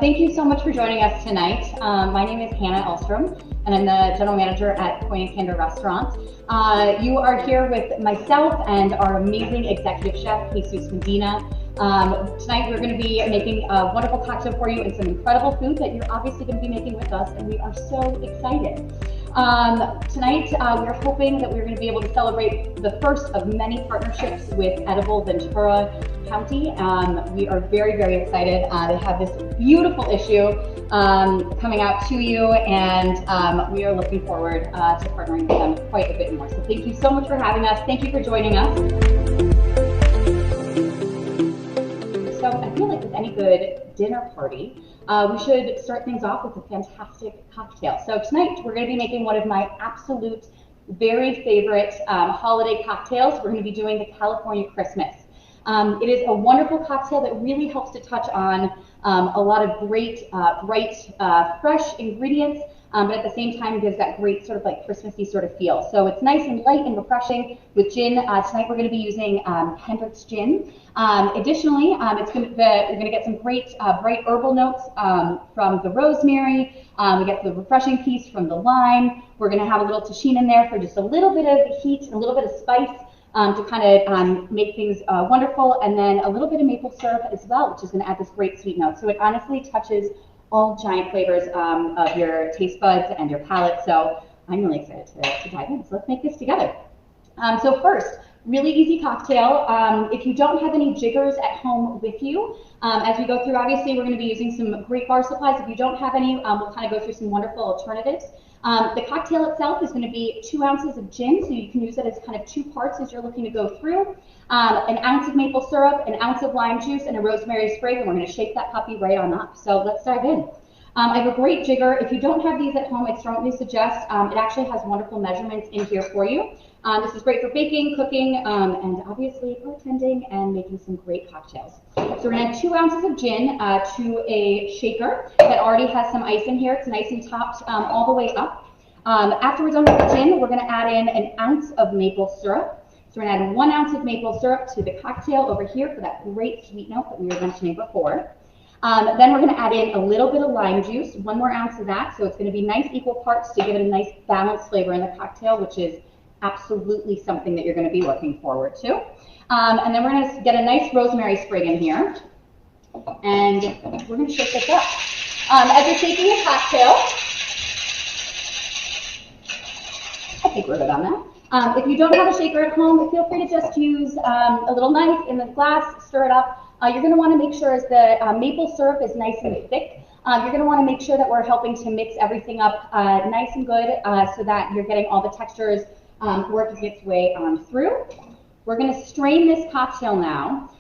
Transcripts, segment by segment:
Thank you so much for joining us tonight. My name is Hannah Ellstrom, and I'm the general manager at Candor restaurant. You are here with myself and our amazing executive chef, Medina. Tonight we're going to be making a wonderful cocktail for you and some incredible food that you're obviously going to be making with us, and we are so excited. Tonight we're hoping that we're going to be able to celebrate the first of many partnerships with Edible Ventura County. We are very, very excited to have this beautiful issue coming out to you, and we are looking forward to partnering with them quite a bit more. So thank you so much for having us. Thank you for joining us. So I feel like with any good dinner party, we should start things off with a fantastic cocktail. So tonight we're going to be making one of my absolute very favorite holiday cocktails. We're going to be doing the California Christmas. It is a wonderful cocktail that really helps to touch on a lot of great, bright, fresh ingredients, but at the same time gives that great sort of like Christmassy sort of feel. So it's nice and light and refreshing with gin. Tonight we're going to be using Hendrick's gin. Additionally, we're going to get some great bright herbal notes from the rosemary. We get the refreshing piece from the lime. We're going to have a little tahini in there for just a little bit of heat and a little bit of spice. To kind of make things wonderful, and then a little bit of maple syrup as well, which is going to add this great sweet note. So it honestly touches all giant flavors of your taste buds and your palate. So I'm really excited to dive in. So let's make this together. So first, really easy cocktail. If you don't have any jiggers at home with you, as we go through, obviously we're going to be using some great bar supplies. If you don't have any, we'll kind of go through some wonderful alternatives. The cocktail itself is going to be 2 ounces of gin, so you can use it as kind of 2 parts as you're looking to go through. An ounce of maple syrup, an ounce of lime juice, and a rosemary sprig, and we're going to shake that puppy right on up. So let's dive in. I have a great jigger. If you don't have these at home, I strongly suggest, it actually has wonderful measurements in here for you. This is great for baking, cooking, and obviously bartending and making some great cocktails. So we're going to add 2 ounces of gin to a shaker that already has some ice in here. It's nice and topped all the way up. After we're done with the gin, we're going to add in an ounce of maple syrup. So we're going to add 1 ounce of maple syrup to the cocktail over here for that great sweet note that we were mentioning before. Then we're going to add in a little bit of lime juice, 1 more ounce of that. So it's going to be nice equal parts to give it a nice balanced flavor in the cocktail, which is absolutely something that you're going to be looking forward to. And then we're going to get a nice rosemary sprig in here, and we're going to shake this up. As you're shaking your cocktail, I think we're good on that. If you don't have a shaker at home, feel free to just use a little knife in the glass, stir it up. You're going to want to make sure as the maple syrup is nice and thick, you're going to want to make sure that we're helping to mix everything up nice and good so that you're getting all the textures working its way on through. We're going to strain this cocktail now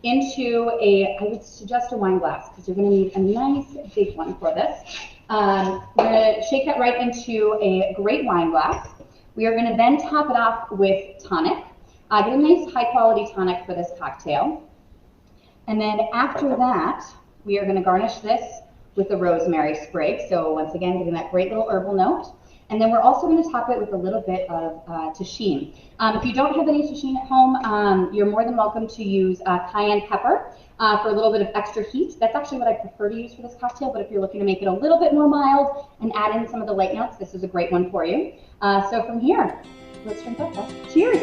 into I would suggest a wine glass, because you're going to need a nice big one for this. We're going to shake that right into a great wine glass. We are going to then top it off with tonic. Get a nice high quality tonic for this cocktail. And then after that, we are going to garnish this with a rosemary sprig. So once again, getting that great little herbal note. And then we're also going to top it with a little bit of tahini. If you don't have any tahini at home, you're more than welcome to use cayenne pepper for a little bit of extra heat. That's actually what I prefer to use for this cocktail, but if you're looking to make it a little bit more mild and add in some of the light notes, this is a great one for you. So from here, let's drink up. Cheers!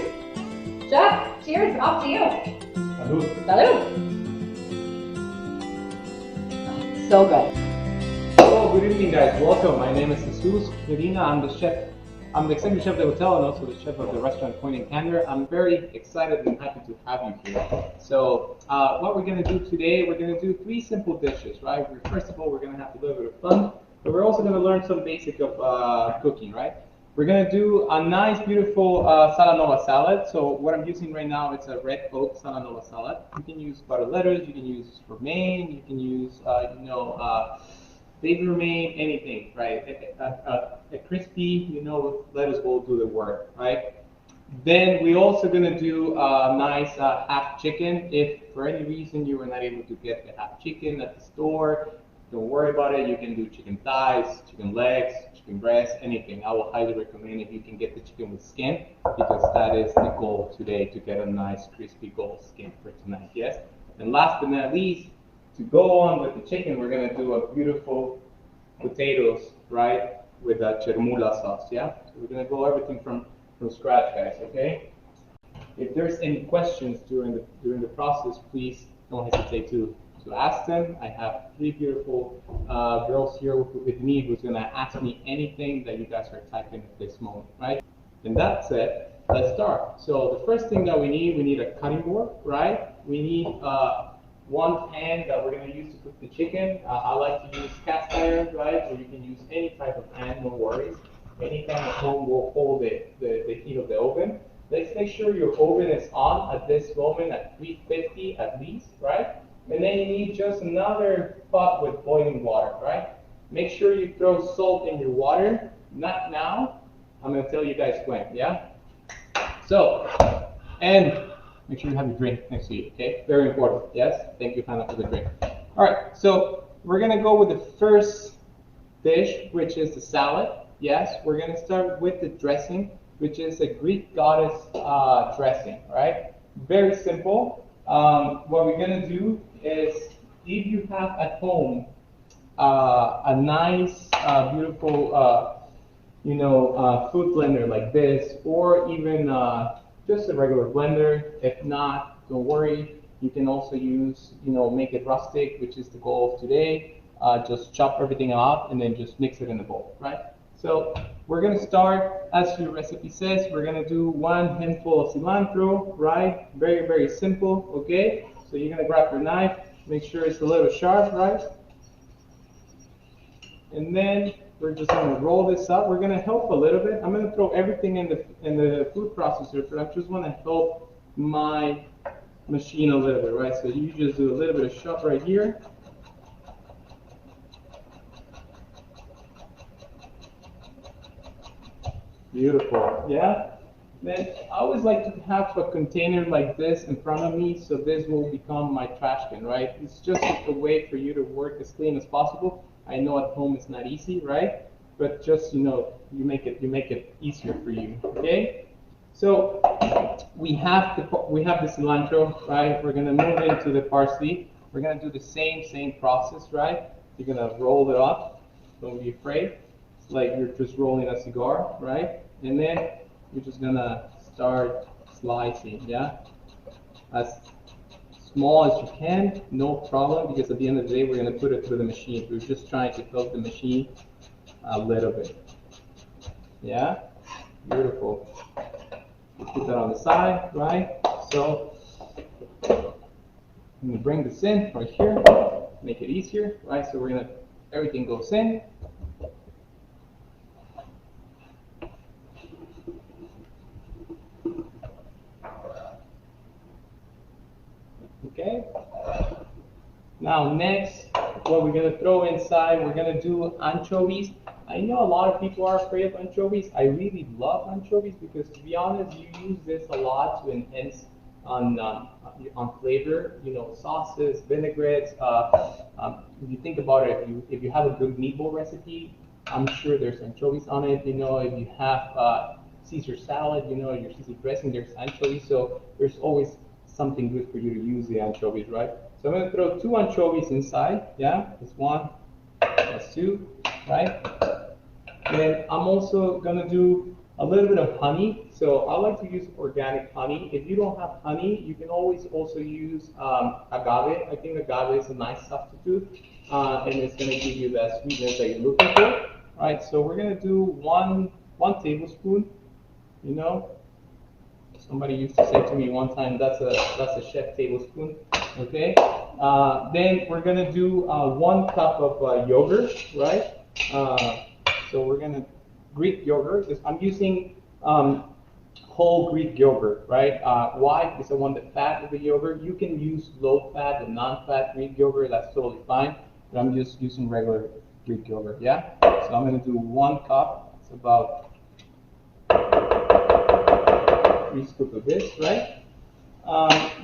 Chef, cheers, off to you. Salud. Salud. So good. Hello, good evening guys. Welcome. My name is Jesus Medina. I'm the chef. I'm the executive chef of the hotel and also the chef of the restaurant Candor. I'm very excited and happy to have you here. So what we're going to do today, we're going to do 3 simple dishes, right? First of all, we're going to have a little bit of fun, but we're also going to learn some basic of cooking, right? We're going to do a nice, beautiful salanova salad. So what I'm using right now, it's a red oak salanova salad. You can use butter lettuce, you can use romaine, you can use, baby romaine, anything, right? A crispy, lettuce will do the work, right? Then we're also going to do a nice half chicken. If for any reason you were not able to get the half chicken at the store, don't worry about it. You can do chicken thighs, chicken legs, chicken breast, anything. I will highly recommend if you can get the chicken with skin, because that is the goal today, to get a nice crispy gold skin for tonight, yes? And last but not least, to go on with the chicken, we're gonna do a beautiful potatoes, right, with a chermoula sauce, yeah? So we're gonna go everything from scratch, guys, okay? If there's any questions during the process, please don't hesitate to ask them. I have three beautiful girls here with me who's gonna ask me anything that you guys are typing at this moment, right? And that said, let's start. So the first thing that we need a cutting board, right? We need one pan that we're gonna use to cook the chicken. I like to use cast iron, right? Or you can use any type of pan, no worries. Any pan at home will hold the heat of the oven. Let's make sure your oven is on at this moment at 350 at least, right? And then you need just another pot with boiling water, right? Make sure you throw salt in your water. Not now. I'm going to tell you guys when, yeah? So, and make sure you have your drink next to you, okay? Very important, yes? Thank you, Hannah, for the drink. All right, so we're going to go with the first dish, which is the salad. Yes, we're going to start with the dressing, which is a Greek goddess dressing, right? Very simple. What we're going to do is, if you have at home a nice, beautiful, food blender like this, or even just a regular blender. If not, don't worry. You can also use, make it rustic, which is the goal of today. Just chop everything up and then just mix it in the bowl, right? So we're going to start, as your recipe says, we're going to do 1 handful of cilantro, right? Very, very simple, okay? So you're going to grab your knife, make sure it's a little sharp, right? And then we're just going to roll this up. We're going to help a little bit. I'm going to throw everything in the food processor, but I just want to help my machine a little bit, right? So you just do a little bit of chop right here. Beautiful, yeah? Then I always like to have a container like this in front of me, so this will become my trash can, right? It's just a way for you to work as clean as possible. I know at home it's not easy, right? But just, you make it easier for you, okay? So we have the cilantro, right? We're gonna move into the parsley. We're gonna do the same process, right? You're gonna roll it up. Don't be afraid. It's like you're just rolling a cigar, right? And then you're just gonna start slicing, yeah? As small as you can, no problem, because at the end of the day, we're gonna put it through the machine. We're just trying to help the machine a little bit. Yeah? Beautiful. Put that on the side, right? So I'm gonna bring this in right here, make it easier, right? So we're gonna, everything goes in. Okay. Now next, what we're gonna throw inside, we're gonna do anchovies. I know a lot of people are afraid of anchovies. I really love anchovies because, to be honest, you use this a lot to enhance on flavor. Sauces, vinaigrettes. If you think about it, if you have a good meatball recipe, I'm sure there's anchovies on it. If you have Caesar salad, your Caesar dressing, there's anchovies. So there's always something good for you to use the anchovies, right? So I'm going to throw 2 anchovies inside, yeah? That's 1, that's 2, right? Then I'm also going to do a little bit of honey. So I like to use organic honey. If you don't have honey, you can always also use agave. I think agave is a nice substitute, and it's going to give you that sweetness that you're looking for, right? So we're going to do one tablespoon, Somebody used to say to me one time, that's a chef tablespoon, okay? Then we're gonna do 1 cup of yogurt, right? So we're gonna Greek yogurt. I'm using whole Greek yogurt, right? Why? Because I want the fat of the yogurt. You can use low-fat and non-fat Greek yogurt. That's totally fine. But I'm just using regular Greek yogurt, yeah? So I'm gonna do 1 cup. It's about 3 scoops of this, right?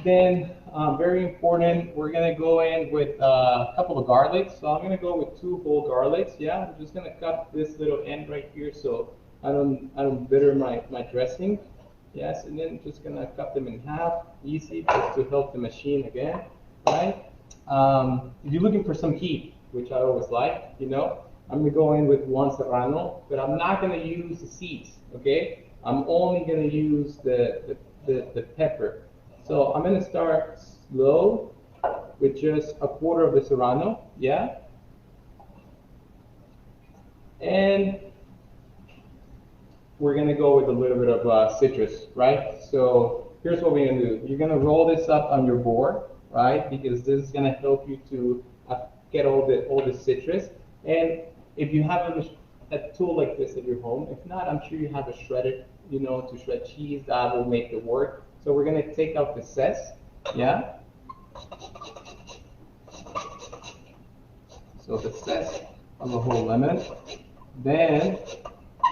Then, very important, we're gonna go in with a couple of garlics. So I'm gonna go with 2 whole garlics. Yeah, I'm just gonna cut this little end right here so I don't bitter my dressing. Yes, and then just gonna cut them in half, easy, just to help the machine again, right? if you're looking for some heat, which I always like, you know, I'm gonna go in with one serrano, but I'm not gonna use the seeds, okay? I'm only gonna use the pepper. So I'm gonna start slow with just a quarter of the serrano, yeah? And we're gonna go with a little bit of citrus, right? So here's what we're gonna do. You're gonna roll this up on your board, right? Because this is gonna help you to get all the citrus. And if you have a tool like this at your home, if not, I'm sure you have a shredder, you know, to shred cheese. That will make it work. So we're gonna take out the zest, yeah? So the zest of a whole lemon. Then,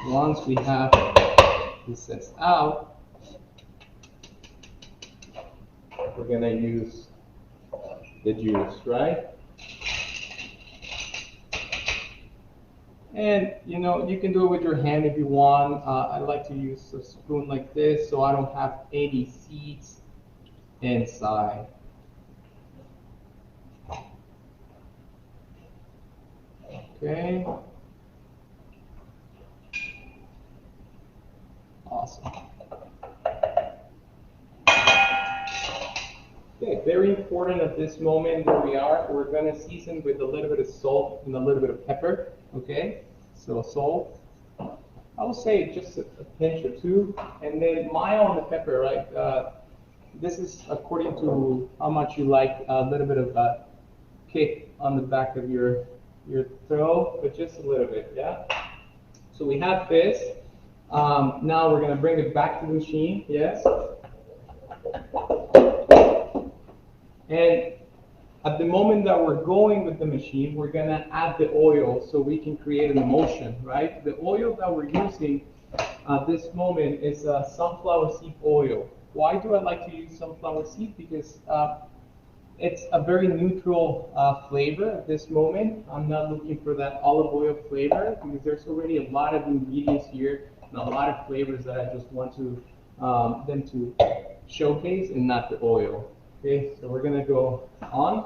once we have the zest out, we're gonna use the juice, right? And you know, you can do it with your hand if you want. I like to use a spoon like this so I don't have any seeds inside. Okay. Awesome. Okay, very important at this moment where we are, we're going to season with a little bit of salt and a little bit of pepper. Okay, so salt, I will say just a pinch or two, and then mild on the pepper, right? This is according to how much you like a little bit of a kick on the back of your throat, but just a little bit, yeah? So we have this. Now we're going to bring it back to the machine, yes? And at the moment that we're going with the machine, we're going to add the oil so we can create an emulsion, right? The oil that we're using at this moment is sunflower seed oil. Why do I like to use sunflower seed? Because it's a very neutral flavor at this moment. I'm not looking for that olive oil flavor because there's already a lot of ingredients here and a lot of flavors that I just want to them to showcase and not the oil. Okay, so we're gonna go on.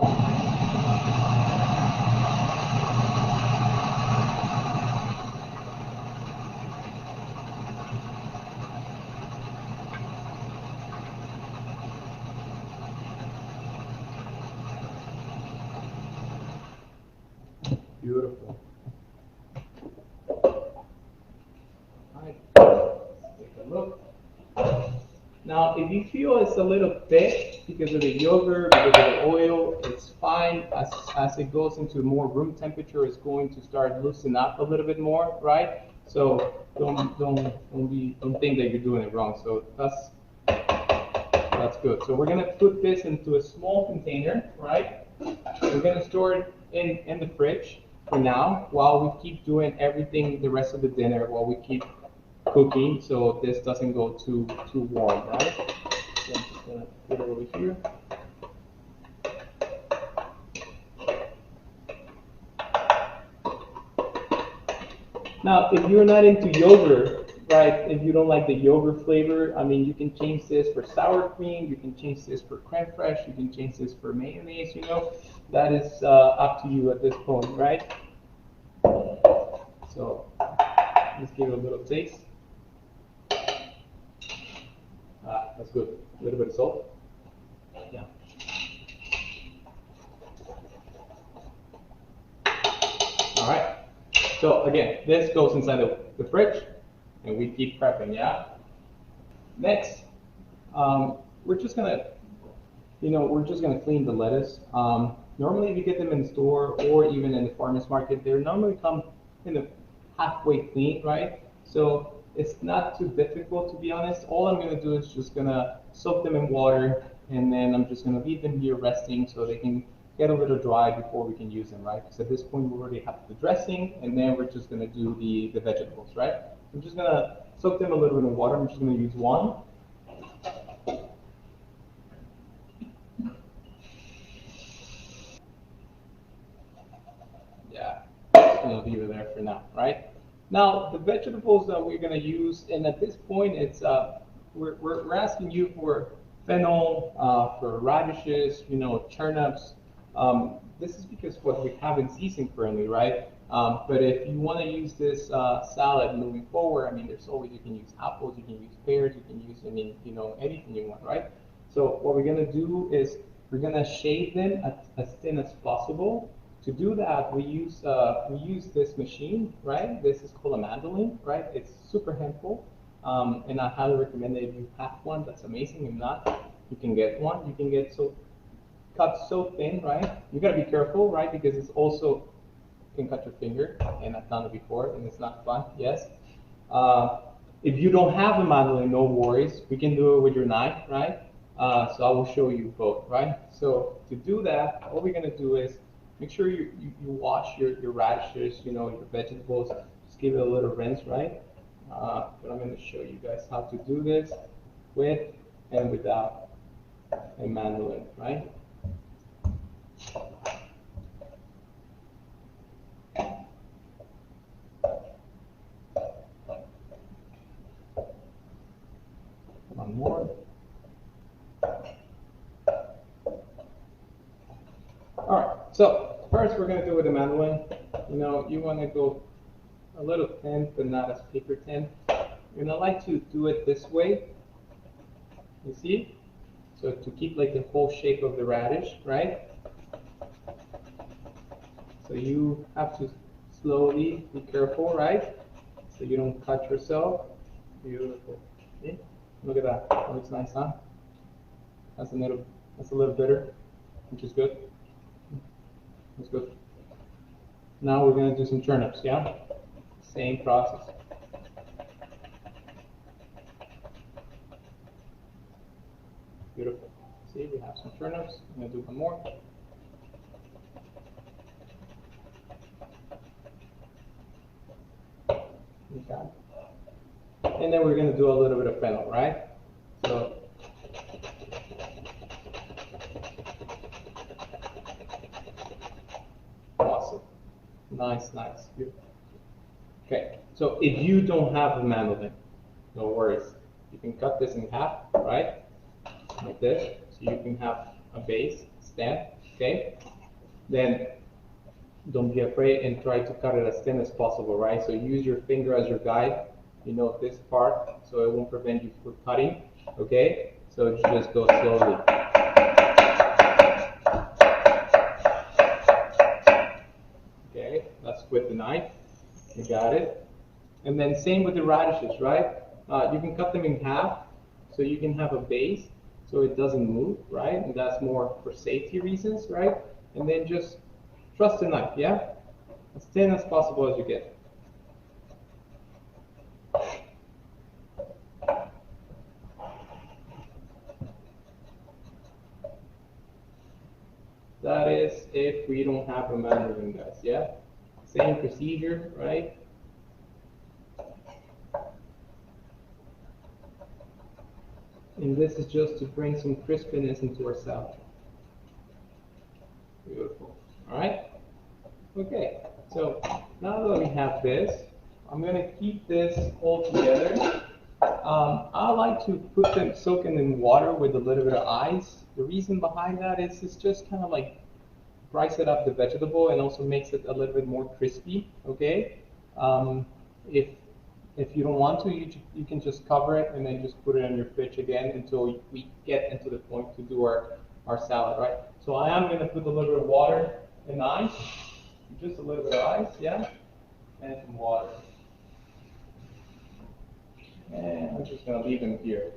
Beautiful. All right, let's take a look. Now, if you feel it's a little thick because of the yogurt, because of the oil, it's fine. As it goes into more room temperature, it's going to start loosening up a little bit more, right? So don't think that you're doing it wrong. So that's good. So we're gonna put this into a small container, right? We're gonna store it in the fridge for now while we keep doing everything the rest of the dinner, while we keep cooking, so this doesn't go too warm, right? So I'm just gonna put it over here. Now, if you're not into yogurt, right, if you don't like the yogurt flavor, I mean, you can change this for sour cream, you can change this for creme fraiche, you can change this for mayonnaise, you know, that is up to you at this point, right? So, let's give it a little taste. That's good. A little bit of salt. Yeah. All right. So again, this goes inside the fridge, and we keep prepping. Yeah. Next, we're just gonna clean the lettuce. Normally, if you get them in the store or even in the farmers market, they normally come in a halfway clean, right? So it's not too difficult, to be honest. All I'm going to do is just going to soak them in water, and then I'm just going to leave them here resting so they can get a little dry before we can use them, right? Because at this point we already have the dressing, and then we're just going to do the vegetables, right? I'm just going to soak them a little bit in water. I'm just going to use one. Yeah, just going to leave it there for now, right? Now, the vegetables that we're going to use, and at this point, it's we're asking you for fennel, for radishes, you know, turnips, This is because what we have in season currently, right? But if you want to use this salad moving forward, I mean, there's always, you can use apples, you can use pears, you can use, I mean, you know, anything you want, right? So what we're gonna do is we're gonna shave them as thin as possible. To do that, we use this machine, right? This is called a mandolin, right? It's super helpful, and I highly recommend that if you have one, that's amazing. If not, you can get one. You can get cut so thin, right? You gotta be careful, right? Because it's also can cut your finger, and I've done it before, and it's not fun. Yes. If you don't have a mandolin, no worries. We can do it with your knife, right? So I will show you both, right? So to do that, what we're gonna do is make sure you wash your radishes, you know, your vegetables. Just give it a little rinse, right? But I'm gonna show you guys how to do this with and without a mandolin, right? One more. All right, so first we're going to do with the mandolin. You know, you want to go a little thin, but not as paper thin. You're going to like to do it this way. You see? So to keep like the whole shape of the radish, right? So you have to slowly be careful, right? So you don't cut yourself. Beautiful. See? Look at that. That looks nice, huh? That's a little bitter, which is good. That's good. Now we're going to do some turnips, yeah? Same process. Beautiful. See, we have some turnips. I'm going to do one more. Okay. And then we're going to do a little bit of fennel, right? So awesome. Nice, nice. Beautiful. Okay, so if you don't have a mandolin, no worries. You can cut this in half, right? Like this. So you can have a base stem, okay? Then don't be afraid and try to cut it as thin as possible, right? So use your finger as your guide, you know, this part, so it won't prevent you from cutting, okay? So just go slowly. Okay, that's with the knife. You got it. And then same with the radishes, right? You can cut them in half, so you can have a base, so it doesn't move, right? And that's more for safety reasons, right? And then just trust the knife, yeah? As thin as possible as you get. That is if we don't have a mandolin, guys, yeah? Same procedure, right? And this is just to bring some crispiness into our salad. Beautiful. All right? Okay, so now that we have this, I'm going to keep this all together. I like to put them soaking in water with a little bit of ice. The reason behind that is it's just kind of like brighten up the vegetable and also makes it a little bit more crispy, okay? If you don't want to, you can just cover it and then just put it in your fridge again until we get into the point to do our salad, right? So I am going to put a little bit of water and ice, just a little bit of ice, yeah? And some water. And I'm just going to leave them here.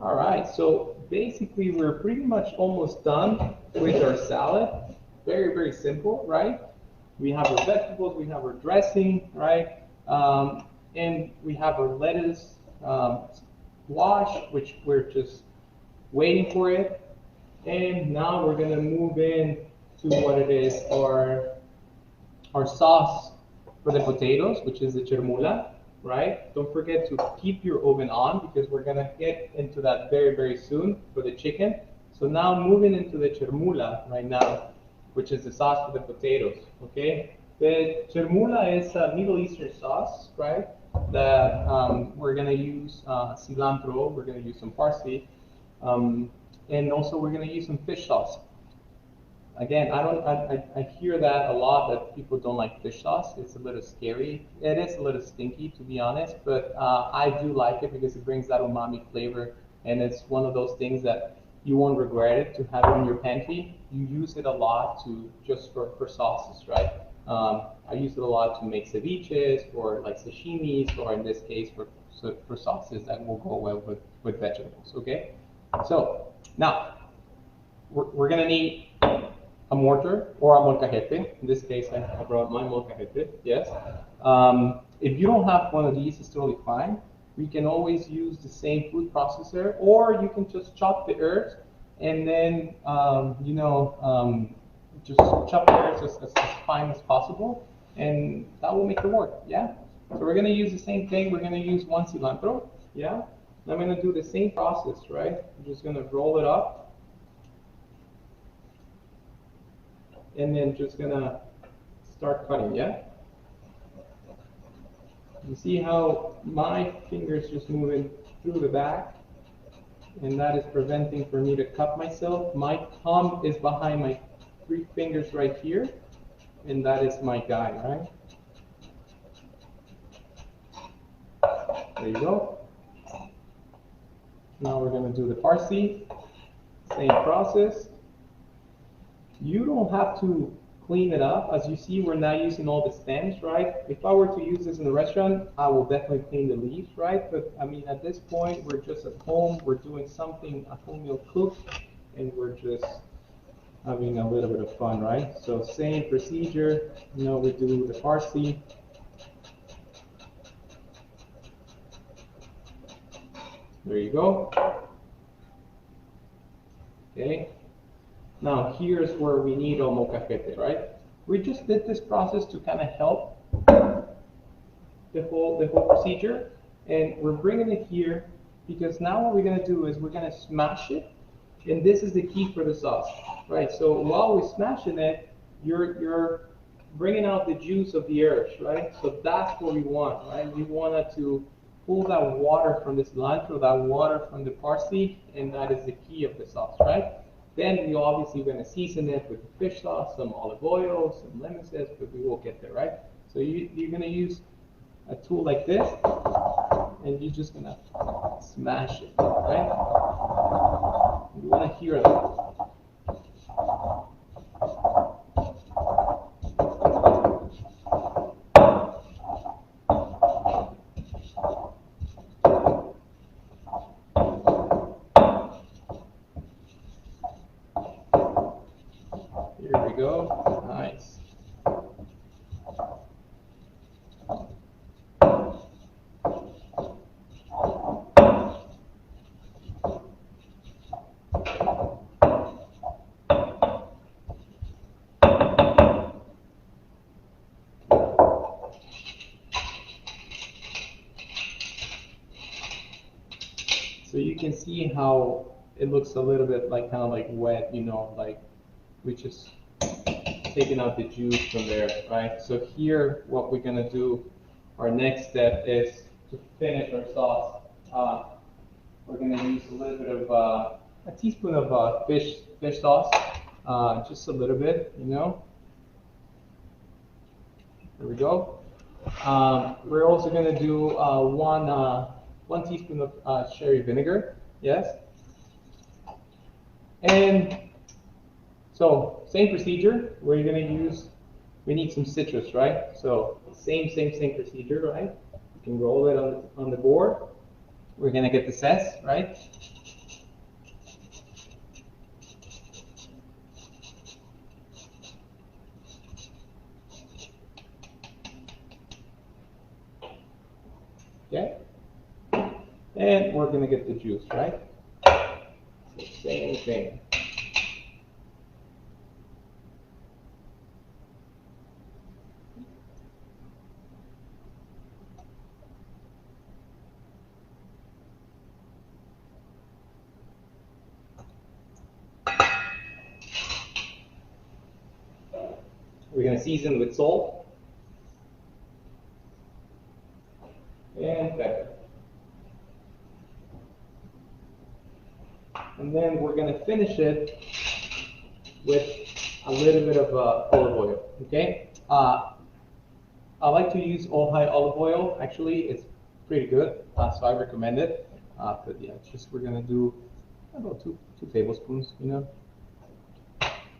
All right, so basically we're pretty much almost done with our salad. Very, very simple, right? We have our vegetables, we have our dressing, right? And we have our lettuce wash, which we're just waiting for it. And now we're gonna move in to what it is, our sauce for the potatoes, which is the chermoula, right? Don't forget to keep your oven on because we're gonna get into that very, very soon for the chicken. So now moving into the chermoula right now, which is the sauce for the potatoes, okay? The chermoula is a Middle Eastern sauce, right? That we're gonna use cilantro, we're gonna use some parsley, and also we're gonna use some fish sauce. Again, I hear that a lot, that people don't like fish sauce. It's a little scary. It is a little stinky, to be honest, but I do like it because it brings that umami flavor, and it's one of those things that you won't regret it to have it in your pantry. You use it a lot to just for sauces, right? I use it a lot to make ceviches or like sashimis, or in this case for sauces that will go well with vegetables. Okay, so now we're gonna need a mortar or a molcajete. In this case, I brought my molcajete, yes. If you don't have one of these, it's totally fine. We can always use the same food processor, or you can just chop the herbs and then, just chop the herbs as fine as possible, and that will make it work, yeah? So we're gonna use the same thing. We're gonna use 1 cilantro, yeah? And I'm gonna do the same process, right? I'm just gonna roll it up, and then just gonna start cutting, yeah? You see how my fingers just moving through the back, and that is preventing for me to cut myself. My thumb is behind my 3 fingers right here, and that is my guide, right? There you go. Now we're gonna do the parsley, same process. You don't have to clean it up. As you see, we're not using all the stems, right? If I were to use this in a restaurant, I will definitely clean the leaves, right? But I mean, at this point, we're just at home. We're doing something, a home meal cook, and we're just having a little bit of fun, right? So same procedure. You know, we do the parsley. There you go. Okay. Now here's where we need our molcajete, right? We just did this process to kind of help the whole procedure, and we're bringing it here because now what we're gonna do is we're gonna smash it, and this is the key for the sauce, right? So while we're smashing it, you're bringing out the juice of the herbs, right? So that's what we want, right? We want to pull that water from the cilantro, that water from the parsley, and that is the key of the sauce, right? Then we obviously going to season it with the fish sauce, some olive oil, some lemon zest, but we will get there, right? So you're going to use a tool like this, and you're just going to smash it, right? You want to hear that. Here we go. Nice. So you can see how it looks a little bit like kind of like wet, you know, like we just taking out the juice from there, right? So here, what we're gonna do, our next step is to finish our sauce. We're gonna use a little bit of a teaspoon of fish sauce, just a little bit, you know. There we go. We're also gonna do one teaspoon of sherry vinegar, yes. And so same procedure. We're gonna use. We need some citrus, right? So same procedure, right? You can roll it on the board. We're gonna get the zest, right? Okay. And we're gonna get the juice, right? So same thing. We're going to season with salt. and pepper. And then we're going to finish it with a little bit of olive oil, okay? I like to use Ojai olive oil. Actually, it's pretty good, so I recommend it. But yeah, we're gonna do about two tablespoons. You know,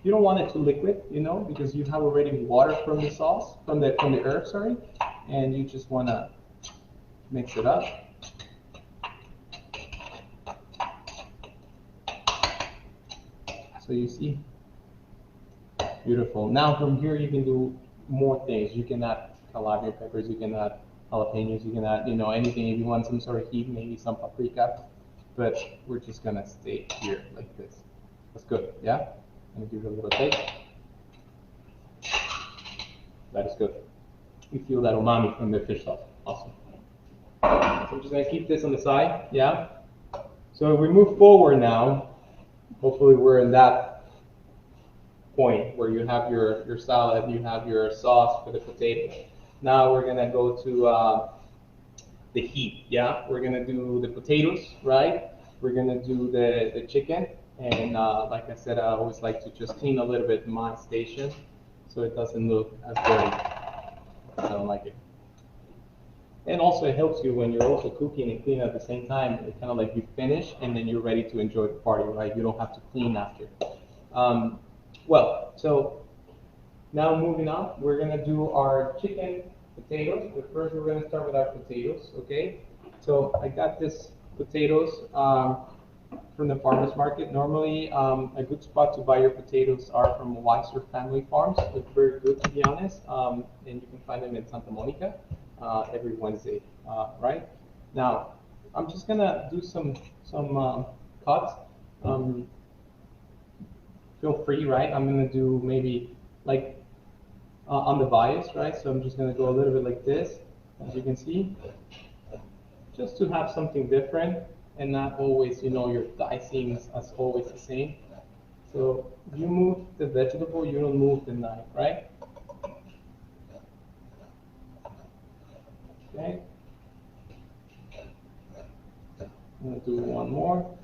you don't want it too liquid, you know, because you have already water from the sauce, from the herb, sorry, and you just wanna mix it up. So you see, beautiful. Now from here you can do more things. You can add jalapeno peppers, you can add jalapenos, you can add, you know, anything if you want some sort of heat, maybe some paprika. But we're just gonna stay here like this. That's good, yeah? I'm gonna give it a little taste. That is good. You feel that umami from the fish sauce. Awesome. So I'm just gonna keep this on the side, yeah? So if we move forward now, hopefully we're in that point where you have your salad, you have your sauce for the potato. Now we're gonna go to the heat, yeah? We're gonna do the potatoes, right? We're gonna do the chicken, and like I said, I always like to just clean a little bit my station so it doesn't look as dirty. I don't like it. And also it helps you when you're also cooking and cleaning at the same time. It's kind of like you finish and then you're ready to enjoy the party, right? You don't have to clean after. Well, so now moving on, we're gonna do our chicken potatoes. But first we're gonna start with our potatoes, okay? So I got this potatoes from the farmer's market. Normally, a good spot to buy your potatoes are from Weiser Family Farms. They're very good, to be honest, and you can find them in Santa Monica every Wednesday, right? Now, I'm just gonna do some cuts. Feel free, right? I'm gonna do maybe like on the bias, right? So I'm just gonna go a little bit like this, as you can see, just to have something different and not always, you know, your dicing is as always the same. So you move the vegetable, you don't move the knife, right? Okay. I'm gonna do one more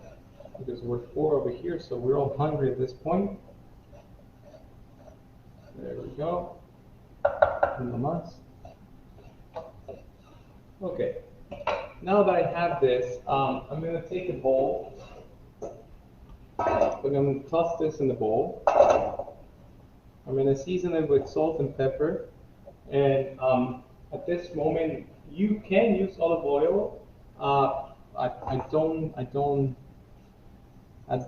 because we're 4 over here, so we're all hungry at this point. There we go. Okay. Now that I have this, I'm going to take a bowl. I'm going to toss this in the bowl. I'm going to season it with salt and pepper. And at this moment, you can use olive oil. I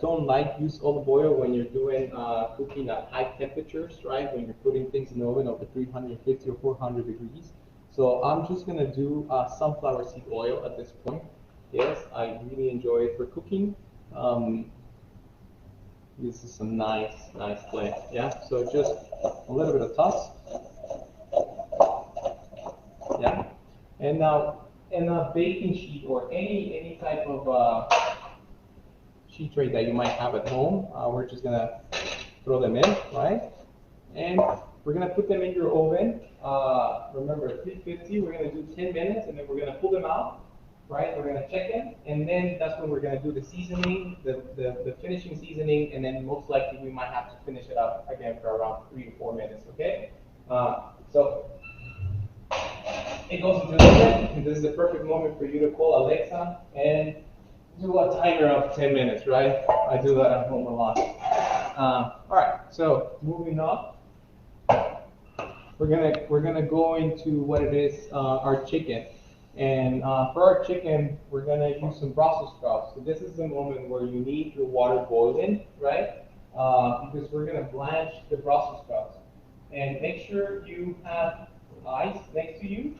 don't like use olive oil when you're doing cooking at high temperatures, right? When you're putting things in the oven over 350 or 400 degrees. So I'm just gonna do sunflower seed oil at this point. Yes, I really enjoy it for cooking. This is a nice blend. Yeah. So just a little bit of toss. Yeah. And now in a baking sheet or any type of sheet tray that you might have at home, we're just gonna throw them in, right? And we're gonna put them in your oven. Remember, 350. We're gonna do 10 minutes, and then we're gonna pull them out, right? We're gonna check them, and then that's when we're gonna do the seasoning, the finishing seasoning, and then most likely we might have to finish it up again for around 3 to 4 minutes. Okay? So it goes into the oven, and this is the perfect moment for you to call Alexa and do a timer of 10 minutes, right? I do that at home a lot. All right, so moving on, we're gonna go into what it is, our chicken, and for our chicken, we're gonna use some Brussels sprouts. So this is the moment where you need your water boiling, right? Because we're gonna blanch the Brussels sprouts, and make sure you have ice next to you,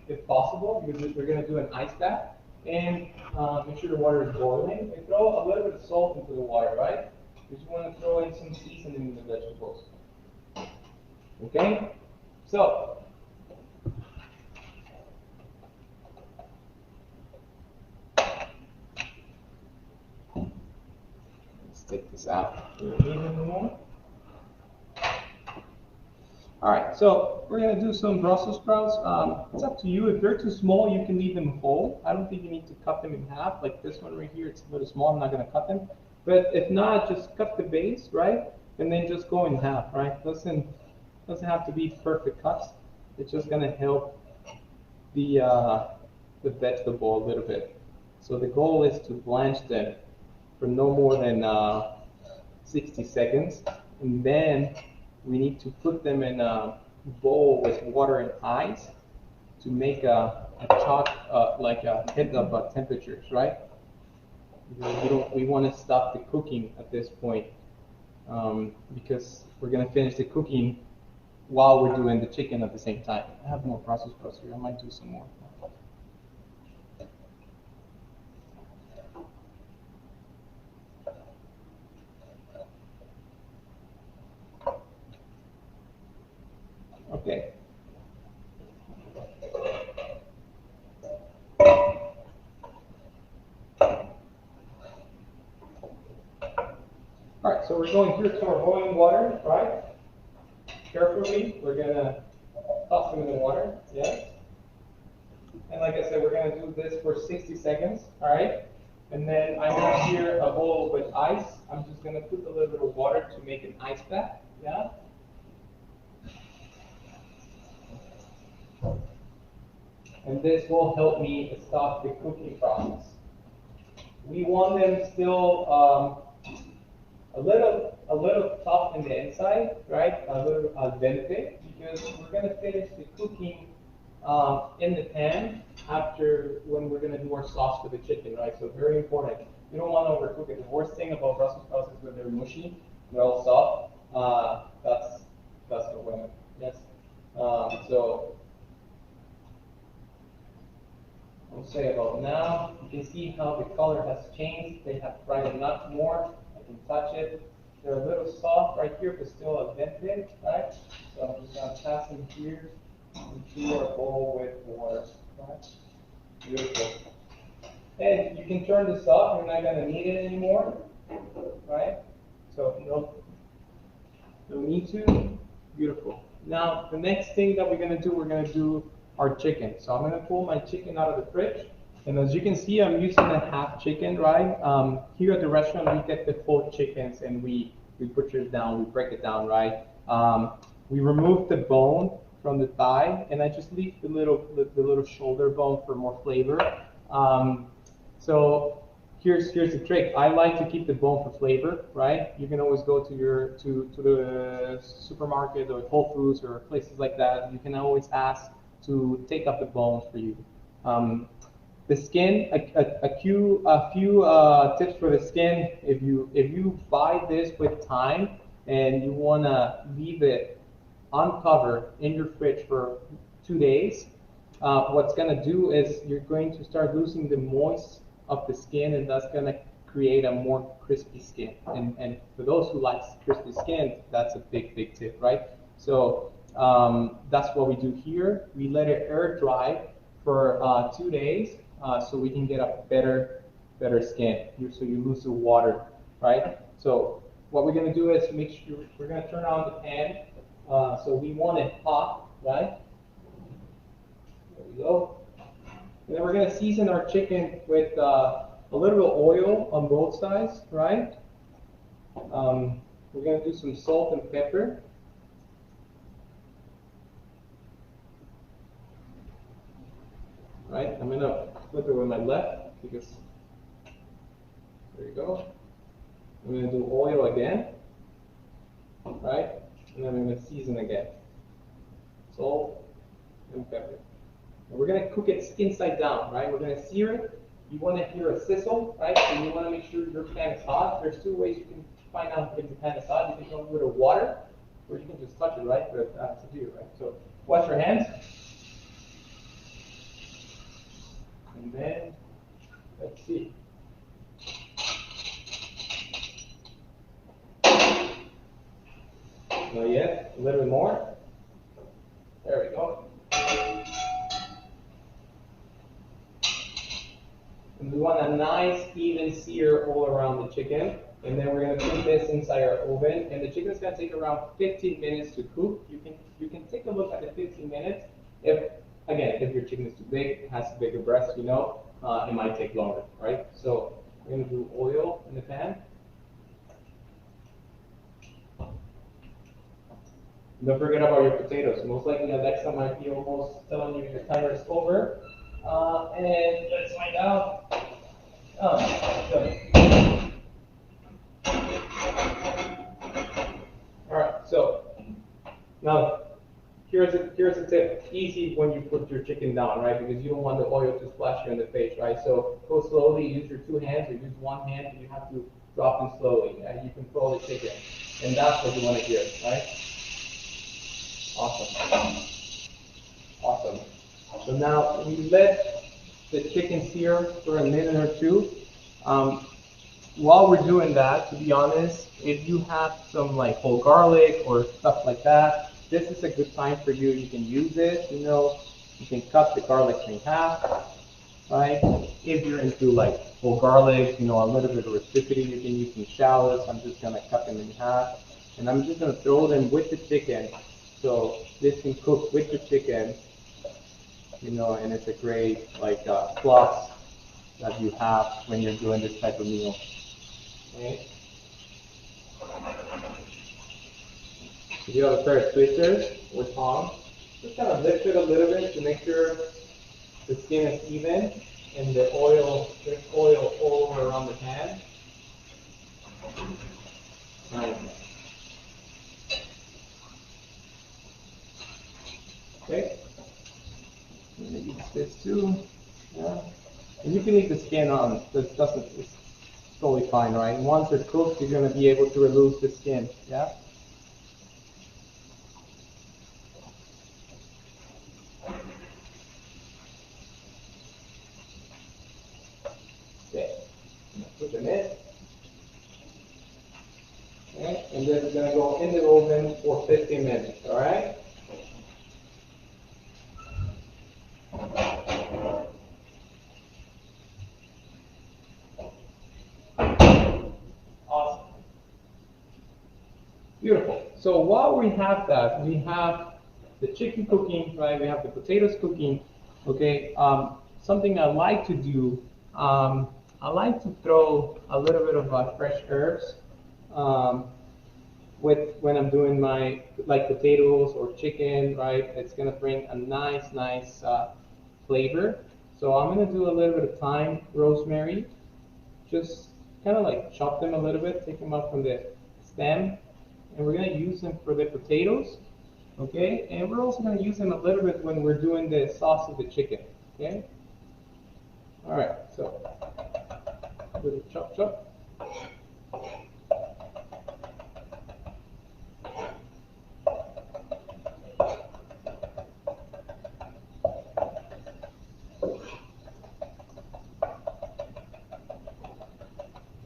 if possible, because we're gonna do an ice bath. And make sure the water is boiling, and throw a little bit of salt into the water, right? Because you want to throw in some seasoning in the vegetables. Okay? So, let's take this out. Do we need any more? All right, so we're gonna do some Brussels sprouts. It's up to you. If they're too small, you can leave them whole. I don't think you need to cut them in half. Like this one right here, it's a little small. I'm not gonna cut them. But if not, just cut the base, right? And then just go in half, right? Doesn't have to be perfect cuts. It's just gonna help the vegetable a little bit. So the goal is to blanch them for no more than 60 seconds, and then we need to put them in a bowl with water and ice to make a chalk, like a hit of temperatures, right? We want to stop the cooking at this point because we're going to finish the cooking while we're doing the chicken at the same time. I have more processed sprouts here. I might do some more. Okay. All right, so we're going here to our boiling water, right? Carefully, we're gonna toss them in the water, yes. And like I said, we're gonna do this for 60 seconds, all right? And then I have here a bowl with ice. I'm just gonna put a little bit of water to make an ice bath, yeah? And this will help me stop the cooking process. We want them still a little tough in the inside, right? A little al dente, because we're going to finish the cooking in the pan after when we're going to do our sauce for the chicken, right? So very important. You don't want to overcook it. The worst thing about Brussels sprouts is when they're mushy, they're all soft. That's the winner. Yes. So I'll say about now, you can see how the color has changed. They have brightened up more. I can touch it. They're a little soft right here, but still al dente, right? So I'm just going to pass them here into our bowl with water, right? Beautiful. And you can turn this off. You're not going to need it anymore, right? So no need to. Beautiful. Now the next thing that we're going to do our chicken. So I'm going to pull my chicken out of the fridge. And as you can see, I'm using a half chicken, right? Here at the restaurant, we get the full chickens and we butcher it down, we break it down, right? We remove the bone from the thigh, and I just leave the little shoulder bone for more flavor. So here's the trick. I like to keep the bone for flavor, right? You can always go to the supermarket or Whole Foods or places like that. You can always ask to take up the bones for you. The skin, a few tips for the skin. If you buy this with time and you wanna leave it uncovered in your fridge for 2 days, what's gonna do is you're going to start losing the moist of the skin, and that's gonna create a more crispy skin. And for those who like crispy skin, that's a big tip, right? So that's what we do here. We let it air dry for 2 days so we can get a better skin. So you lose the water, right? So what we're going to do is make sure we're going to turn on the pan. So we want it hot, right? There we go. And then we're going to season our chicken with a little bit of oil on both sides, right? We're going to do some salt and pepper. Right, I'm going to flip it with my left because, there you go. I'm going to do oil again, right? And then I'm going to season again. Salt and pepper. And we're going to cook it inside down, right? We're going to sear it. You want to hear a sizzle, right? So you want to make sure your pan is hot. There's 2 ways you can find out if your pan is hot. You can go with a water, or you can just touch it, right? But it's up to you, right? So wash your hands. And then, let's see. Not yet, a little bit more. There we go. And we want a nice even sear all around the chicken. And then we're gonna put this inside our oven, and the chicken is gonna take around 15 minutes to cook. You can take a look at the 15 minutes. If your chicken is too big, has a bigger breast, you know, it might take longer, right? So we're gonna do oil in the pan. Don't forget about your potatoes. Most likely Alexa might be almost telling you your timer is over. And let's find out. Oh, good. All right, so now here's a tip. Easy when you put your chicken down, right? Because you don't want the oil to splash you in the face, right? So go slowly. Use your two hands or use one hand, and you have to drop them slowly. And you control the chicken, and that's what you want to hear, right? Awesome. Awesome. So now we let the chicken sear for a minute or two. While we're doing that, to be honest, if you have some like whole garlic or stuff like that, this is a good time for you. You can use it, you know, you can cut the garlic in half, right? If you're into like whole garlic, you know, a little bit of rusticity, you can use some shallots. I'm just gonna cut them in half, and I'm just gonna throw them with the chicken. So this can cook with the chicken, you know, and it's a great like plus that you have when you're doing this type of meal. Okay. If you have a pair of tweezers or tongs, just kind of lift it a little bit to make sure the skin is even and there's oil all over around the pan. Nice. Okay. I'm gonna use this too. Yeah. And you can leave the skin on. It's totally fine, right? Once it's cooked, you're gonna be able to remove the skin. Yeah. Okay. Put them in. Okay. And then it's gonna go in the oven for 15 minutes. All right. Awesome. Beautiful. So while we have that, we have the chicken cooking, right? We have the potatoes cooking. Okay. Something I like to do, I like to throw a little bit of fresh herbs when I'm doing my like potatoes or chicken, right? It's gonna bring a nice flavor. So I'm gonna do a little bit of thyme, rosemary, just kind of like chop them a little bit, take them out from the stem, and we're gonna use them for the potatoes, okay? And we're also gonna use them a little bit when we're doing the sauce of the chicken, okay? All right, so a little chop.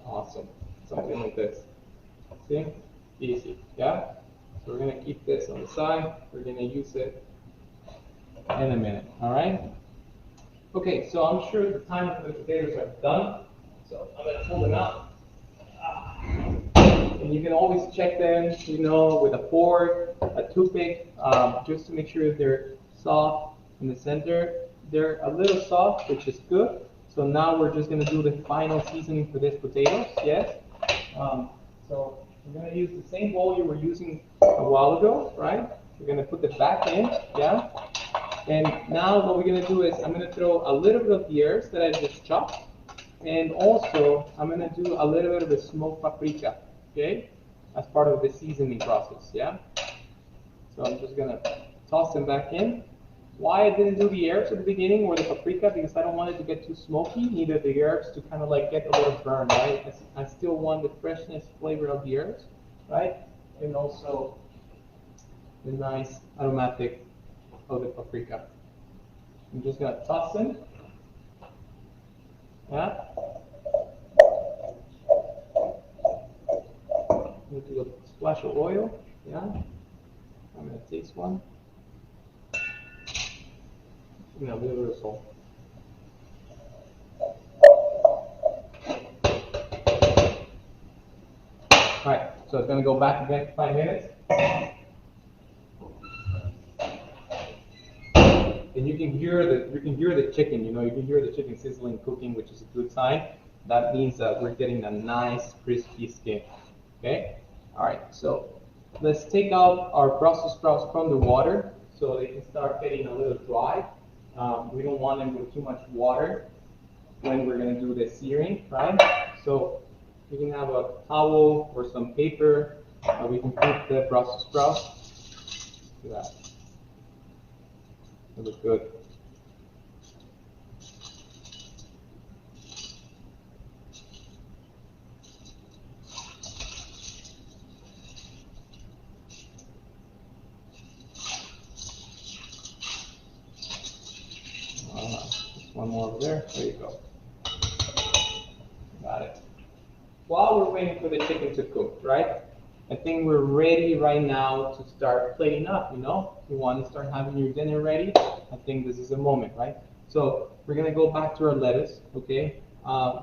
Awesome, something like this. See, easy, yeah? So we're gonna keep this on the side. We're gonna use it in a minute, all right? Okay, so I'm sure the time for the potatoes are done. So I'm gonna pull them out. And you can always check them, you know, with a fork, a toothpick, just to make sure they're soft in the center. They're a little soft, which is good. So now we're just gonna do the final seasoning for this potatoes, yes? So we're gonna use the same bowl you were using a while ago, right? We're gonna put the back in, yeah? And now what we're gonna do is I'm gonna throw a little bit of the herbs that I just chopped, and also I'm gonna do a little bit of the smoked paprika, okay? As part of the seasoning process, yeah? So I'm just gonna toss them back in. Why I didn't do the herbs at the beginning or the paprika, because I don't want it to get too smoky, neither the herbs to kind of like get a little burn, right? I still want the freshness flavor of the herbs, right? And also the nice aromatic of the paprika. I'm just gonna toss them. Yeah. I'm gonna do a splash of oil. Yeah. I'm gonna taste one. A little bit of salt. So it's gonna go back again for 5 minutes. And you can hear the chicken, you know, you can hear the chicken sizzling, cooking, which is a good sign. That means that we're getting a nice crispy skin. Okay? Alright, so let's take out our Brussels sprouts from the water so they can start getting a little dry. We don't want them with too much water when we're going to do the searing, right? So you can have a towel or some paper. We can put the Brussels sprouts. Look at that. They look good. One more over there. There you go. Got it. While we're waiting for the chicken to cook, right? I think we're ready right now to start plating up, you know? You want to start having your dinner ready? I think this is a moment, right? So we're going to go back to our lettuce, okay?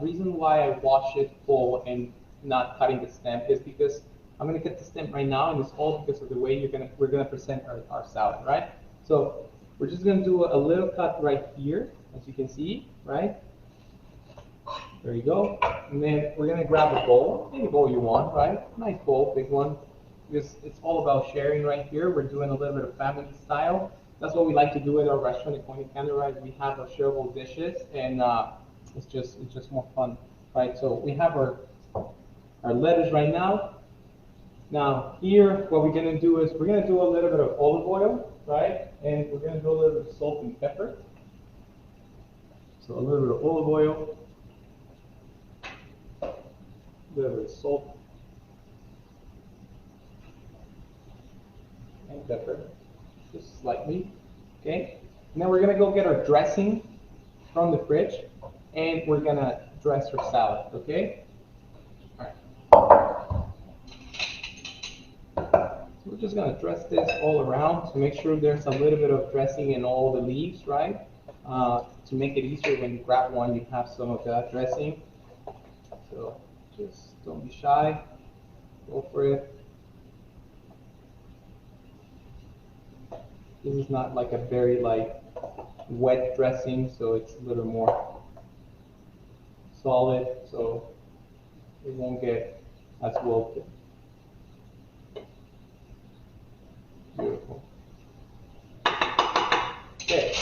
Reason why I wash it full and not cutting the stem is because I'm going to cut the stem right now, and it's all because of the way we're going to present our salad, right? So we're just going to do a little cut right here, as you can see, right? There you go. And then we're going to grab a bowl, any bowl you want, right? Nice bowl, big one. Because it's all about sharing right here. We're doing a little bit of family style. That's what we like to do in our restaurant at Point Candor, right? We have our shareable dishes, and it's just more fun, right? So we have our lettuce right now. Now here, what we're going to do is we're going to do a little bit of olive oil, right? And we're going to do a little bit of salt and pepper. So a little bit of olive oil. A little bit of salt and pepper, just slightly, okay? And then we're gonna go get our dressing from the fridge, and we're gonna dress our salad, okay? All right. So we're just gonna dress this all around to make sure there's a little bit of dressing in all the leaves, right? To make it easier when you grab one, you have some of that dressing. So just don't be shy, go for it. This is not like a very wet dressing, so it's a little more solid, so it won't get as wilted. Beautiful. Okay,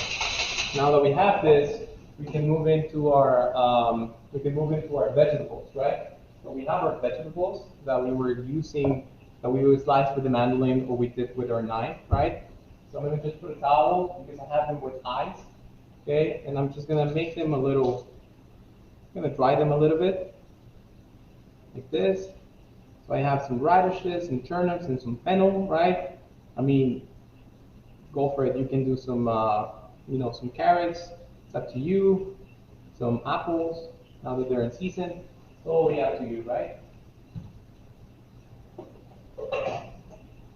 now that we have this, we can move into our vegetables, right? So we have our vegetables that we were using, that we would slice with the mandolin or we did with our knife, right? So I'm going to just put a towel because I have them with eyes, okay? And I'm just going to make them I'm going to dry them a little bit, like this. So I have some radishes and turnips and some fennel, right? I mean, go for it. You can do some, some carrots. It's up to you. Some apples, now that they're in season. Totally up to you, right?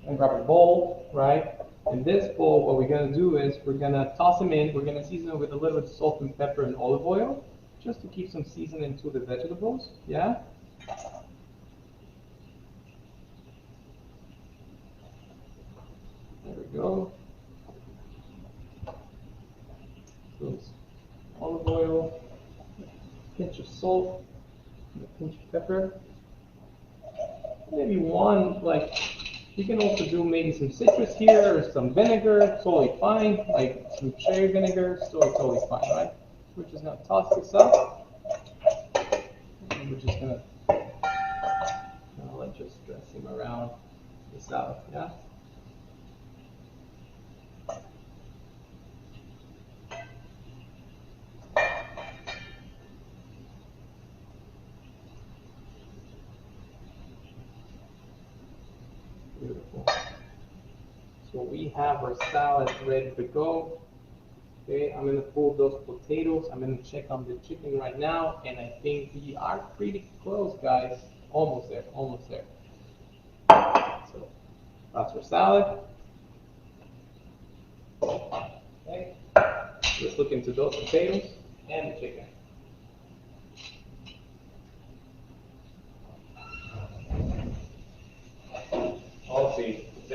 And grab a bowl, right? In this bowl, what we're going to do is we're going to toss them in. We're going to season it with a little bit of salt and pepper and olive oil, just to keep some seasoning to the vegetables, yeah? There we go. So olive oil, a pinch of salt, and a pinch of pepper. Maybe one, you can also do maybe some citrus here or some vinegar, totally fine, like some cherry vinegar, totally fine, right? We're just gonna toss this up, and we're just gonna just dress him around the salad, yeah? Beautiful. So we have our salad ready to go. Okay, I'm gonna pull those potatoes. I'm gonna check on the chicken right now, and I think we are pretty close, guys. Almost there, almost there. So that's our salad. Okay, let's look into those potatoes and the chicken.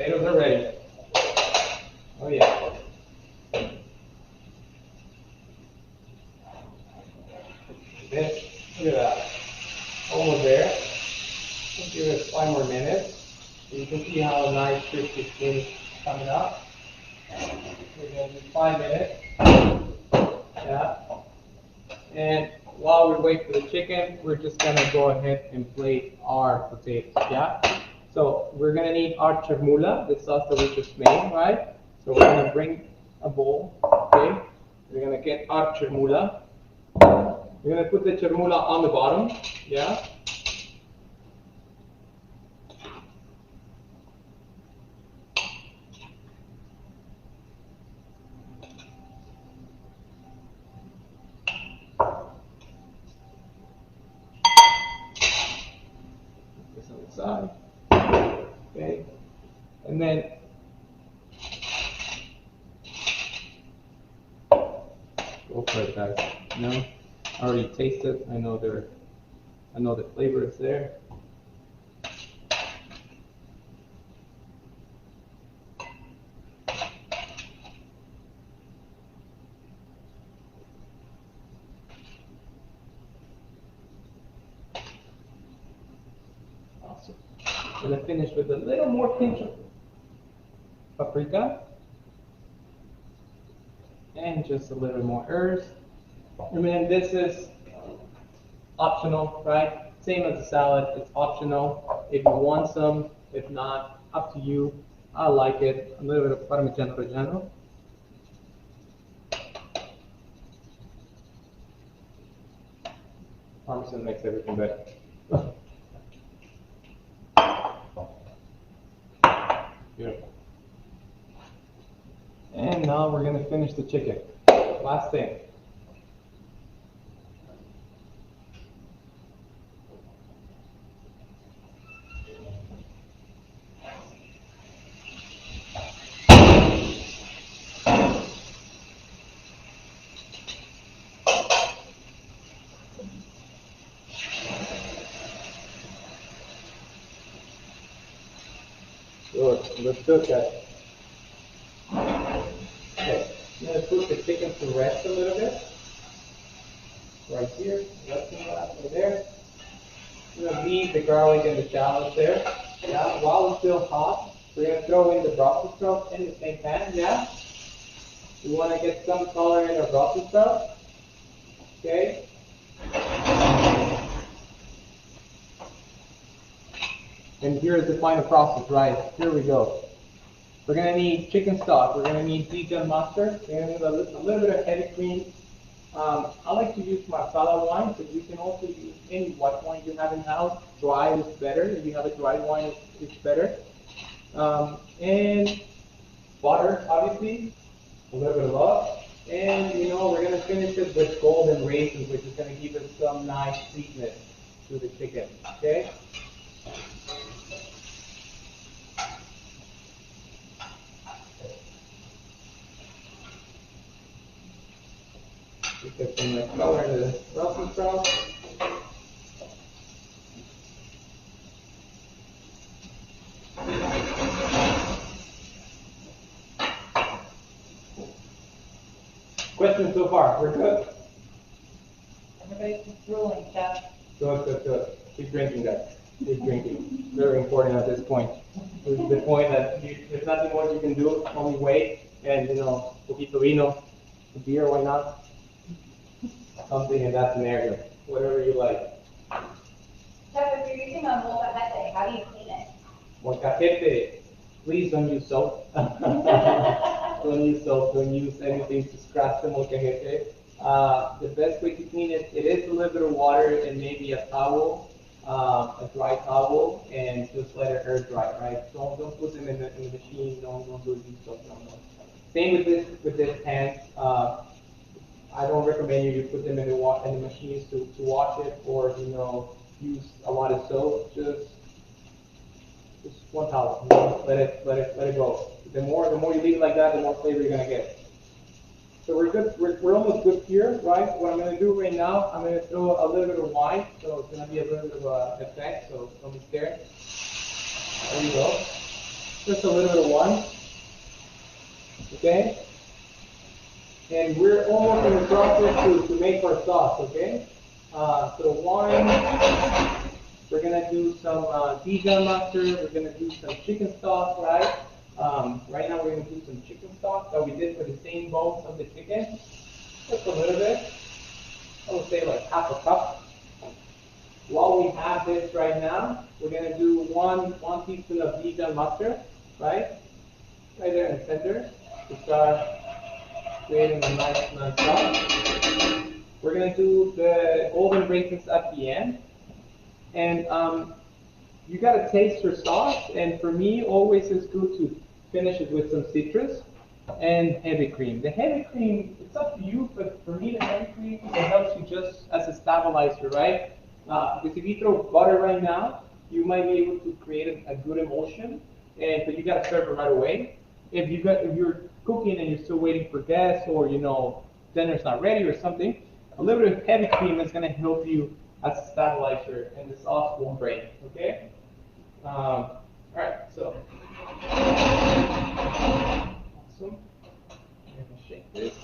Potatoes are ready. Oh yeah. This, look at that. Almost there. Let's give it 5 more minutes. So you can see how nice crispy skin is coming up. We're going to do 5 minutes. Yeah. And while we wait for the chicken, we're just going to go ahead and plate our potatoes. Yeah. So we're going to need our chermoula, the sauce that we just made, right? So we're going to bring a bowl. Okay. We're going to get our chermoula. We're going to put the chermoula on the bottom. Yeah. This on the side. Okay. And then go for it, guys. You know, I already tasted. I know the flavor is there. Awesome. I'm gonna finish with a little more pinch of paprika and just a little more herbs. And then this is optional, right? Same as the salad, it's optional. If you want some, if not, up to you. I like it. A little bit of Parmigiano Reggiano. Parmesan makes everything better. Beautiful. And now we're going to finish the chicken. Last thing. Good. Looks good, guys. Okay. I'm going to put the chicken to rest a little bit. Right here. Resting right there. I'm going to leave the garlic and the shallots there. Yeah. While it's still hot, we're going to throw in the Brussels sprouts in the same pan. Yeah. We want to get some color in our Brussels sprouts. Okay. And here's the final process, right? Here we go. We're going to need chicken stock. We're going to need Dijon mustard. We're going to need a little bit of heavy cream. I like to use Marsala wine, but you can also use any white wine you have in house. Dry is better. If you have a dry wine, it's better. And butter, obviously. A little bit of love. And, you know, we're going to finish it with golden raisins, which is going to give us some nice sweetness to the chicken. Okay? Get some nice color into the Brussels sprouts. Questions so far? We're good? Everybody's drooling, Chef. Good. Keep drinking, guys. Keep drinking. Very important at this point. This is the point that there's nothing more you can do, only wait, and, you know, poquito vino, a beer, why not? Something in that scenario, whatever you like. Chef, if you're using a molcajete, how do you clean it? Molcajete, please don't use soap. Don't use soap, don't use anything to scratch the molcajete. The best way to clean it, it is a little bit of water and maybe a towel, a dry towel, and just let it air dry, right? Don't put them in the machine, don't do it use soap, no. Same with this pants. I don't recommend you put them in the machines to wash it, or, you know, use a lot of soap. Just one towel. You know, let it go. The more you leave it like that, the more flavor you're gonna get. So we're good. We're almost good here, right? What I'm gonna do right now, I'm gonna throw a little bit of wine, so it's gonna be a little bit of a effect. So don't be scared. There you go. Just a little bit of wine. Okay? And we're almost in the process to make our sauce, okay? So wine, we're gonna do some Dijon mustard, we're gonna do some chicken stock, right? Right now we're gonna do some chicken stock that we did for the same bones of the chicken. Just a little bit. I would say like half a cup. While we have this right now, we're gonna do one teaspoon of Dijon mustard, right? Right there in the center to start creating a nice sauce. We're gonna do the golden raisins at the end, and you gotta taste your sauce. And for me, always it's good to finish it with some citrus and heavy cream. The heavy cream, it's up to you, but for me, the heavy cream it helps you just as a stabilizer, right? Because if you throw butter right now, you might be able to create a good emulsion, but you gotta serve it right away. If you're cooking and you're still waiting for guests, or dinner's not ready or something, a little bit of heavy cream is gonna help you as a stabilizer, and the sauce won't break. Okay. All right. So awesome. I'm gonna shake this.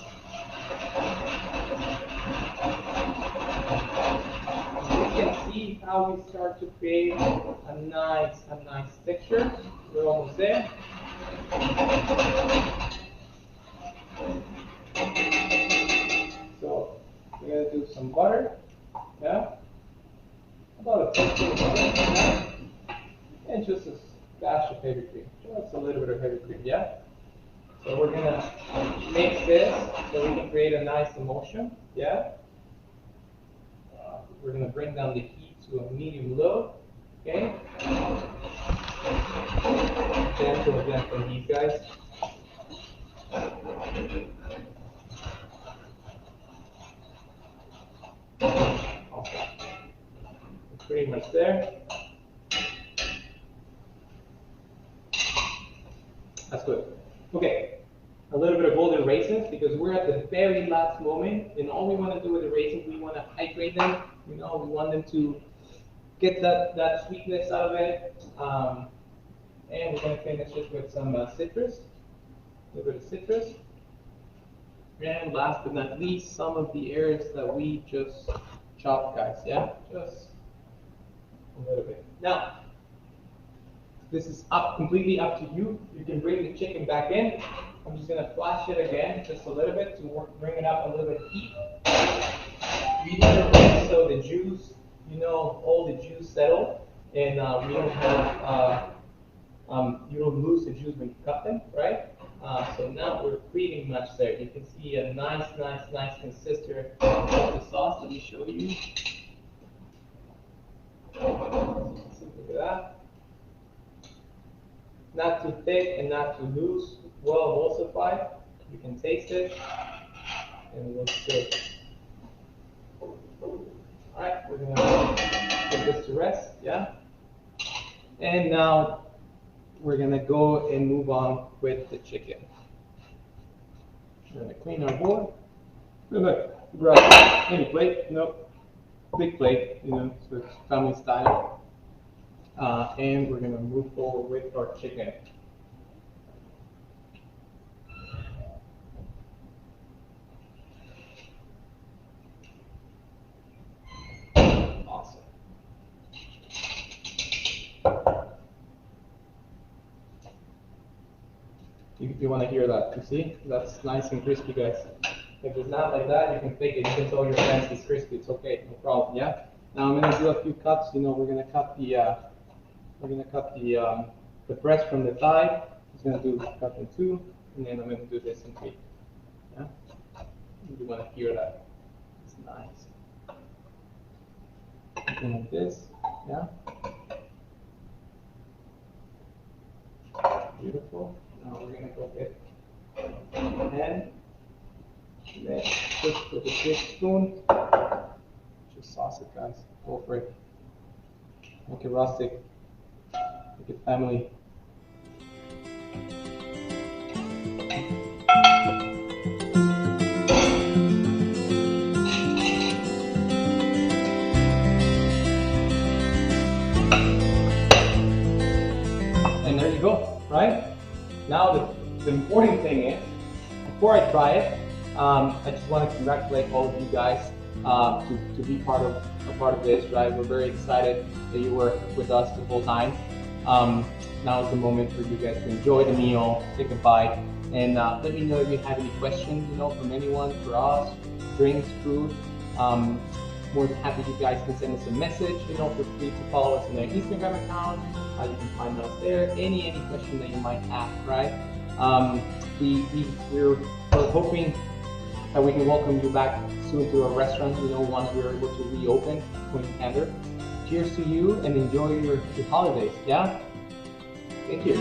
You can see how we start to create a nice texture. We're almost there. So we're gonna do some butter, yeah, about a teaspoon of butter, yeah? And just a dash of heavy cream, just a little bit of heavy cream, yeah. So we're gonna mix this so we can create a nice emulsion, yeah. We're gonna bring down the heat to a medium low, okay. Gentle heat, guys. Okay. Pretty much there. That's good. Okay. A little bit of golden raisins, because we're at the very last moment, and all we want to do with the raisins, we want to hydrate them. We want them to get that sweetness out of it. And we're going to finish it with some citrus, a little bit of citrus. And last but not least, some of the herbs that we just chopped, guys, yeah? Just a little bit. Now, this is completely up to you. You can bring the chicken back in. I'm just going to flash it again just a little bit to bring it up a little bit heat. Medium rare so the juice, all the juice settle, and we don't have, you don't lose the juice when you cut them, right? So now we're pretty much there. You can see a nice consistency of the sauce. Let me show you. Look at that. Not too thick and not too loose. Well emulsified. You can taste it, and it looks good. All right, we're gonna put this to rest, yeah. And now we're gonna go and move on with the chicken. We're gonna clean our bowl. Look, grab any plate, big plate, so it's family style. And we're gonna move forward with our chicken. Awesome. You want to hear that? You see? That's nice and crispy, guys. If it's not like that, you can fake it. You can tell your friends it's crispy. It's okay, no problem. Yeah. Now I'm gonna do a few cuts. We're gonna cut the breast from the thigh. I'm gonna do cut in two, and then I'm gonna do this in three. Yeah. You want to hear that? It's nice. Something like this. Yeah. Beautiful. Now we're gonna go get the hand. And then just with a big spoon, just sauce it, guys. Go for it. Make it rustic. Make it family. And there you go, right? important thing is, before I try it, I just want to congratulate all of you guys to be part of this, right? We're very excited that you were with us the whole time. Now is the moment for you guys to enjoy the meal, take a bite, and let me know if you have any questions, from anyone, for us, drinks, food. More than happy you guys can send us a message, feel free to follow us on our Instagram account. You can find us there. Any question that you might have, right? We're hoping that we can welcome you back soon to our restaurant, once we're able to reopen Point Candor. Cheers to you and enjoy your holidays, yeah? Thank you.